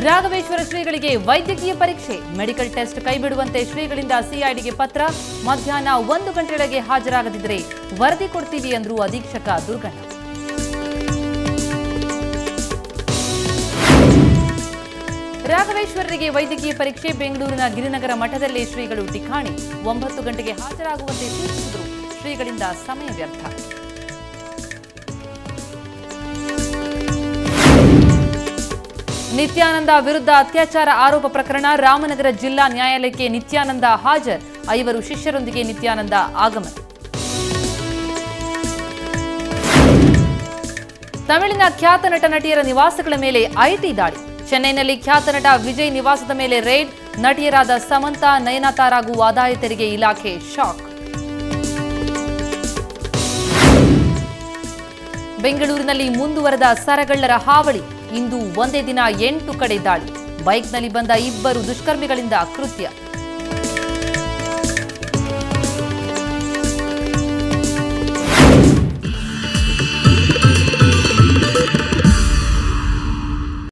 ರಾಘವೇಶ್ವರ ಶ್ರೀಗಳಿಗೆ ವೈದ್ಯಕೀಯ ಪರೀಕ್ಷೆ ಮೆಡಿಕಲ್ ಟೆಸ್ಟ್ ಕೈಬಿಡುವಂತೆ ಶ್ರೀಗಳಿಂದ ಸಿಐಡಿಗೆ ಪತ್ರ. ಮಧ್ಯಾಹ್ನ 1 ಗಂಟೆಯೊಳಗೆ ಹಾಜರಾಗದಿದ್ದರೆ ವರದಿ ಕೊಡ್ತೀವಿ ಎಂದರು ಅಧೀಕ್ಷಕ ದುರ್ಗಣ್ಣ. ರಾಘವೇಶ್ವರರಿಗೆ ವೈದ್ಯಕೀಯ ಪರೀಕ್ಷೆ ಬೆಂಗಳೂರಿನ ಗಿರಿನಗರ ಮಠದಲ್ಲಿ ಶ್ರೀಗಳು ಠಿಕಾಣಿ. 9 ಗಂಟೆಗೆ ಹಾಜರಾಗುವಂತೆ ಸೂಚಿಸಿದರು. ಶ್ರೀಗಳಿಂದ ಸಮಯ ವ್ಯರ್ಥ. ನಿತ್ಯಾನಂದ ವಿರುದ್ಧ ಅತ್ಯಾಚಾರ ಆರೋಪ ಪ್ರಕರಣ. ರಾಮನಗರ ಜಿಲ್ಲಾ ನ್ಯಾಯಾಲಯಕ್ಕೆ ನಿತ್ಯಾನಂದ ಹಾಜರ್. 5 ಶಿಷ್ಯರೊಂದಿಗೆ ನಿತ್ಯಾನಂದ ಆಗಮನ. ತಮಿಳಿನ ಖ್ಯಾತ ನಟ ನಟಿಯರ ನಿವಾಸಗಳ ಮೇಲೆ ಐಟಿ ದಾಳಿ. ಚೆನ್ನೈನಲ್ಲಿ ಖ್ಯಾತ ನಟ ವಿಜಯ್ ನಿವಾಸದ ಮೇಲೆ ರೇಡ್. ನಟಿಯರಾದ ಸಮಂತಾ, ನಯನತಾರಾಗೂ ಆದಾಯ ತೆರಿಗೆ ಇಲಾಖೆ ಶಾಕ್. ಬೆಂಗಳೂರಿನಲ್ಲಿ ಮುಂದುವರೆದ ಸರಗಳ್ಳರ ಹಾವಳಿ. ಇಂದು ಒಂದೇ ದಿನ 8 ಕಡೆ ದಾಳಿ. ಬೈಕ್ನಲ್ಲಿ ಬಂದ 2 ದುಷ್ಕರ್ಮಿಗಳಿಂದ ಕೃತ್ಯ.